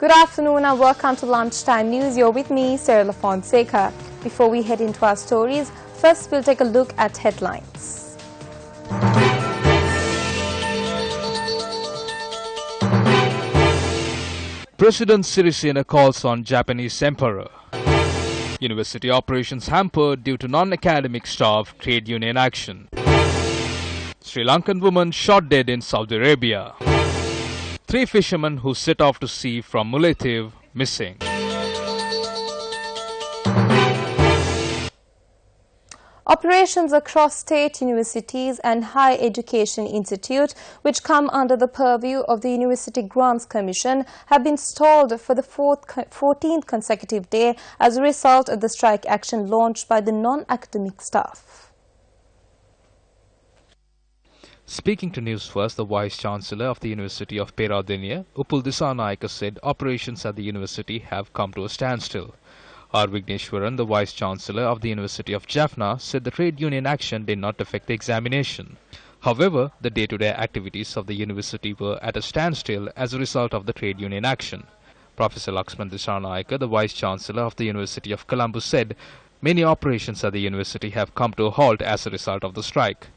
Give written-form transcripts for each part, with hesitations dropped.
Good afternoon and welcome to Lunchtime News. You're with me, Sarah Fonseca. Before we head into our stories, first we'll take a look at headlines. President Sirisena calls on Japanese Emperor. University operations hampered due to non-academic staff trade union action. Sri Lankan woman shot dead in Saudi Arabia. 3 fishermen who set off to sea from Maldives missing. Operations across state universities and higher education institutes, which come under the purview of the University Grants Commission, have been stalled for the 14th consecutive day as a result of the strike action launched by the non-academic staff. Speaking to Newsfirst, the Vice-Chancellor of the University of Peradeniya, Uppal Dissanayake, said operations at the university have come to a standstill. R. Vigneshwaran, the Vice-Chancellor of the University of Jaffna, said the trade union action did not affect the examination. However, the day-to-day activities of the university were at a standstill as a result of the trade union action. Professor Laxman Dissanayake, the Vice-Chancellor of the University of Colombo, said many operations at the university have come to a halt as a result of the strike.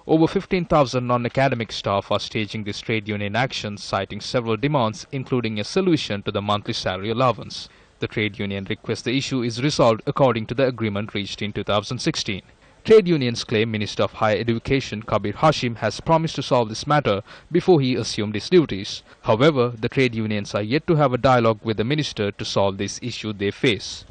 Over 15,000 non-academic staff are staging this trade union action, citing several demands, including a solution to the monthly salary allowance. The trade union requests the issue is resolved according to the agreement reached in 2016. Trade unions claim Minister of Higher Education Kabir Hashim has promised to solve this matter before he assumed his duties. However, the trade unions are yet to have a dialogue with the minister to solve this issue they face.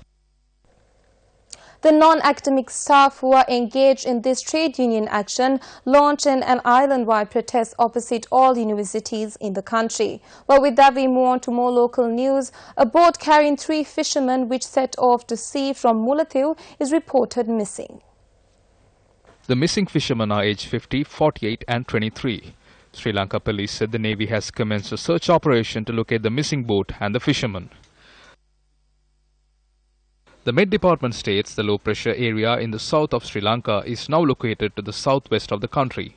The non-academic staff who are engaged in this trade union action launched an island-wide protest opposite all universities in the country. Well, with that, we move on to more local news. A boat carrying 3 fishermen which set off to sea from Maldives is reported missing. The missing fishermen are aged 50, 48 and 23. Sri Lanka police said the Navy has commenced a search operation to locate the missing boat and the fishermen. The Met Department states the low-pressure area in the south of Sri Lanka is now located to the southwest of the country.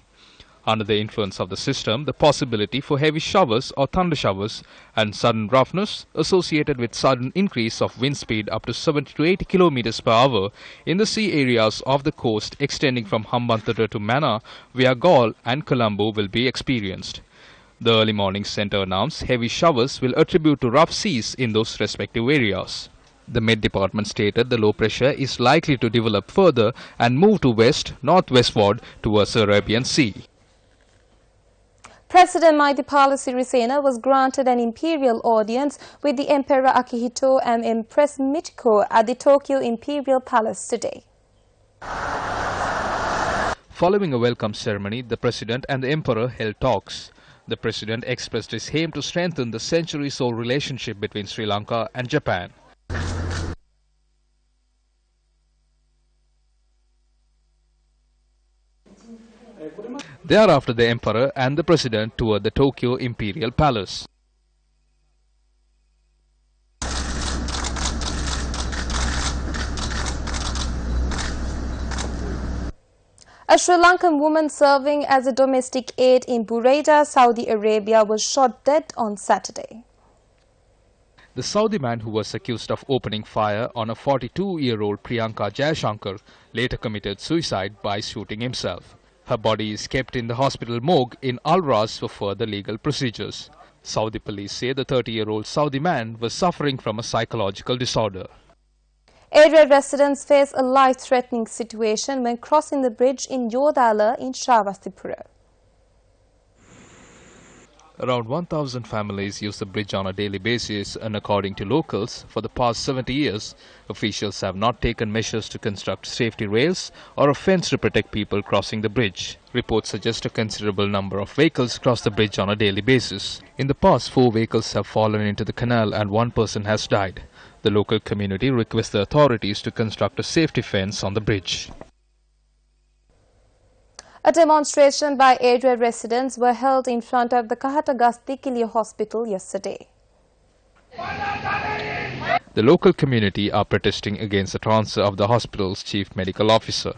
Under the influence of the system, the possibility for heavy showers or thunder showers and sudden roughness associated with sudden increase of wind speed up to 70 to 80 km per hour in the sea areas of the coast extending from Hambantota to Mannar via Galle and Colombo will be experienced. The early morning centre announced heavy showers will attribute to rough seas in those respective areas. The Met Department stated the low pressure is likely to develop further and move to west-northwestward towards the Arabian Sea. President Maithripala Sirisena was granted an imperial audience with the Emperor Akihito and Empress Michiko at the Tokyo Imperial Palace today. Following a welcome ceremony, the President and the Emperor held talks. The President expressed his aim to strengthen the centuries-old relationship between Sri Lanka and Japan. Thereafter, the Emperor and the President toured the Tokyo Imperial Palace. A Sri Lankan woman serving as a domestic aide in Buraida, Saudi Arabia, was shot dead on Saturday. The Saudi man who was accused of opening fire on a 42-year-old Priyanka Jayashankar later committed suicide by shooting himself. Her body is kept in the hospital morgue in Al-Ras for further legal procedures. Saudi police say the 30-year-old Saudi man was suffering from a psychological disorder. Area residents face a life-threatening situation when crossing the bridge in Yodala in Shravastipura. Around 1,000 families use the bridge on a daily basis, and according to locals, for the past 70 years, officials have not taken measures to construct safety rails or a fence to protect people crossing the bridge. Reports suggest a considerable number of vehicles cross the bridge on a daily basis. In the past, 4 vehicles have fallen into the canal and 1 person has died. The local community requests the authorities to construct a safety fence on the bridge. A demonstration by area residents were held in front of the Kahatagasti Hospital yesterday. The local community are protesting against the transfer of the hospital's chief medical officer.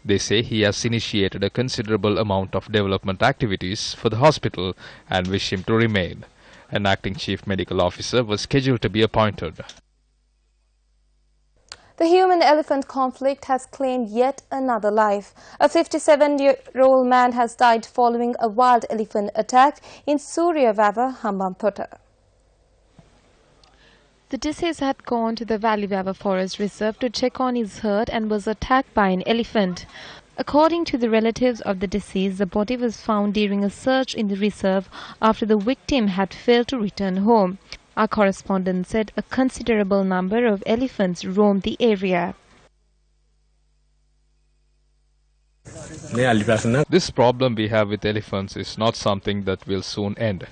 They say he has initiated a considerable amount of development activities for the hospital and wish him to remain. An acting chief medical officer was scheduled to be appointed. The human-elephant conflict has claimed yet another life. A 57-year-old man has died following a wild elephant attack in Suryavava, Hambantota. The deceased had gone to the Valleyvava Forest Reserve to check on his herd and was attacked by an elephant. According to the relatives of the deceased, the body was found during a search in the reserve after the victim had failed to return home. Our correspondent said a considerable number of elephants roamed the area. This problem we have with elephants is not something that will soon end.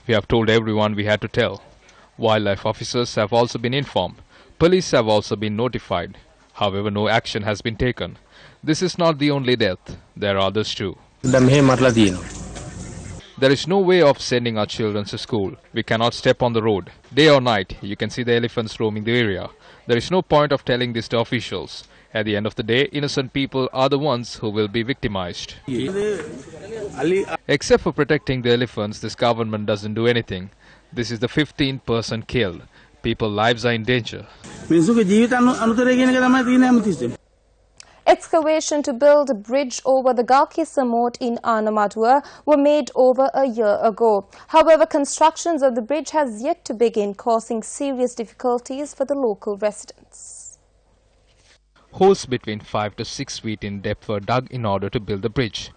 We have told everyone we had to tell. Wildlife officers have also been informed. Police have also been notified. However, no action has been taken. This is not the only death. There are others too. There is no way of sending our children to school. We cannot step on the road. Day or night, you can see the elephants roaming the area. There is no point of telling this to officials. At the end of the day, innocent people are the ones who will be victimized. Except for protecting the elephants, this government doesn't do anything. This is the 15th person killed. People's lives are in danger. Excavation to build a bridge over the Galkisa Moat in Anamadua were made over a year ago. However, constructions of the bridge has yet to begin, causing serious difficulties for the local residents. Holes between 5 to 6 feet in depth were dug in order to build the bridge.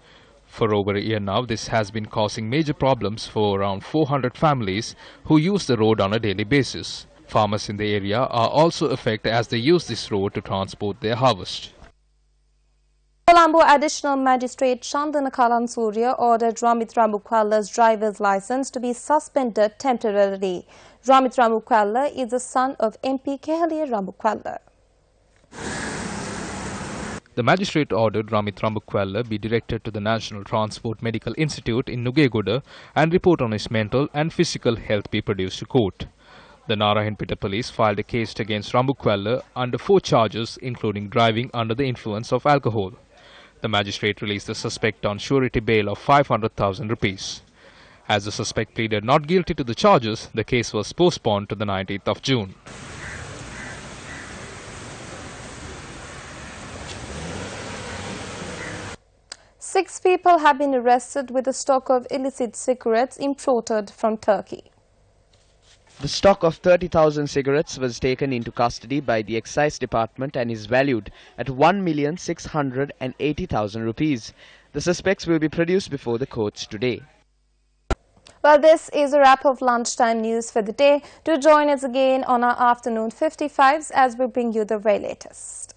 For over a year now, this has been causing major problems for around 400 families who use the road on a daily basis. Farmers in the area are also affected as they use this road to transport their harvest. Colombo Additional Magistrate Chandana Kalansurya ordered Ramit Ramukwalla's driver's license to be suspended temporarily. Ramit Ramukwalla is the son of MP Kehalia Ramukwalla. The magistrate ordered Ramit Rambukwalla be directed to the National Transport Medical Institute in Nugegoda and report on his mental and physical health be produced to court. The Narayanpeta police filed a case against Rambukwalla under 4 charges including driving under the influence of alcohol. The magistrate released the suspect on surety bail of 500,000 rupees. As the suspect pleaded not guilty to the charges, the case was postponed to the 19th of June. Six people have been arrested with a stock of illicit cigarettes imported from Turkey. The stock of 30,000 cigarettes was taken into custody by the Excise Department and is valued at 1,680,000 rupees. The suspects will be produced before the courts today. Well, this is a wrap of lunchtime news for the day. Do join us again on our afternoon 55s as we bring you the very latest.